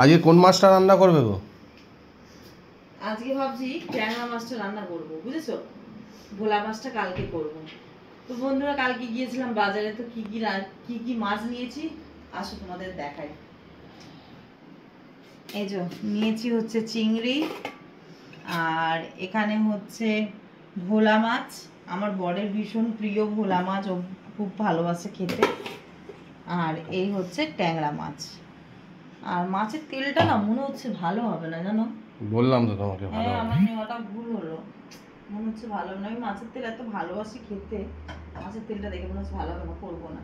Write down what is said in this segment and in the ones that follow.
আজকে কোন মাছটা রান্না করবে গো? আজকে ভাবছি ট্যাংরা মাছটা রান্না করব, বুঝেছো? ভোলা মাছটা কালকে করব। তো বন্ধুরা, কালকে গিয়েছিলাম বাজারে, তো কি কি মাছ নিয়েছি আসো তোমাদের দেখাই। এই যে নিয়েছি হচ্ছে চিংড়ি, আর এখানে হচ্ছে ভোলা মাছ। আমার বরের ভীষণ প্রিয় ভোলা মাছ, ও খুব ভালোবাসে খেতে। আর এই হচ্ছে ট্যাংরা মাছ। আর মাছের তেলটা না মনে হচ্ছে ভালো হবে না, জানো? বললাম তো তোমাকে ভালো হ্যাঁ, হবে। আমার নেওয়াটা ভুল হলো। মনে হচ্ছে ভালো হবে না। আমি মাছের তেল এত ভালোবাসি খেতে, মাছের তেলটা দেখে মনে হচ্ছে ভালো হবে না, করবো না।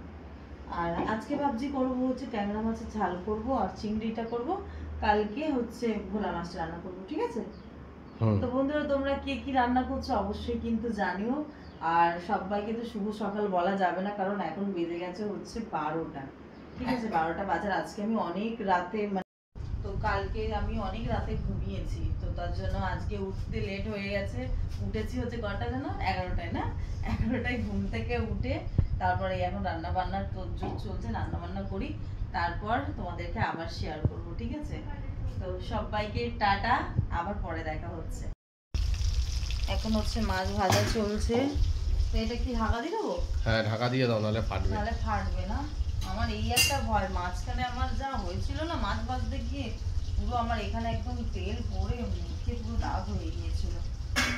আর আজকে ভাবছি করবো হচ্ছে ট্যাংরা মাছের ঝাল করব, আর চিংড়িটা করব। কালকে হচ্ছে ভোলা মাছটা রান্না করব, ঠিক আছে? তো বন্ধুরা, তোমরা কে কি রান্না করছো অবশ্যই কিন্তু জানিও। আর সবাইকে তো শুভ সকাল বলা যাবে না, কারণ এখন বেজে গেছে হচ্ছে 12টা। ঠিক আছে, 12টা বাজার। আজকে আমি অনেক রাতে, তো কালকে আমি অনেক রাতে ঘুমিয়েছি, তো তার জন্য আজকে উঠতে লেট হয়ে গেছে। উঠেছি হচ্ছে কটা যেন, 11টায় না? 11টায় ঘুম থেকে উঠে তারপরে এখন রান্না বান্নার তোড়জোড় চলছে, রান্না বান্না করি, তারপর তোমাদেরকে আবার শেয়ার করব, ঠিক আছে? তো সবাইকে টাটা, আবার পরে দেখা হচ্ছে। এখন হচ্ছে মাছ ভাজা চলছে। তো এটা কি ঢাকা দিয়ে দেবো? হ্যাঁ, ঢাকা দিয়ে দাও, নাহলে ফাটবে। নাহলে ফাটবে না। আমার এই একটা ভয়, মাঝখানে আমার যা হয়েছিল না মাছ ভাজতে গিয়ে, পুরো আমার এখানে একদম তেল পড়ে মুখে পুরো দাগ হয়ে গিয়েছিল।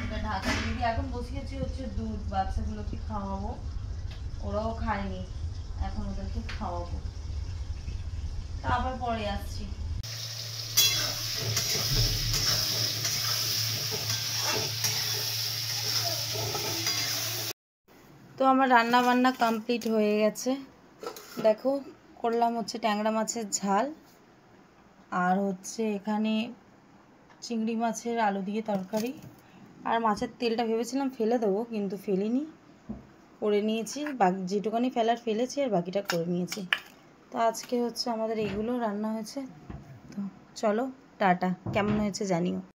এটা ঢাকা দিয়ে এখন বসিয়েছি হচ্ছে দুধ, বাচ্চাগুলোকে খাওয়াবো। ওরাও খায়নি, এখন ওদেরকে খাওয়াবো। তা আবার পরে আসছি। তো আমার রান্না বান্না কমপ্লিট হয়ে গেছে। দেখো, করলাম হচ্ছে ট্যাংরা মাছের ঝাল, আর হচ্ছে এখানে চিংড়ি মাছের আলু দিয়ে তরকারি। আর মাছের তেলটা ভেবেছিলাম ফেলে দেবো, কিন্তু ফেলিনি, করে নিয়েছি। বাকি যেটুকানি ফেলার ফেলেছি, আর বাকিটা করে নিয়েছি। তো আজকে হচ্ছে আমাদের এইগুলো রান্না হয়েছে। তো চলো টাটা, কেমন হয়েছে জানিও।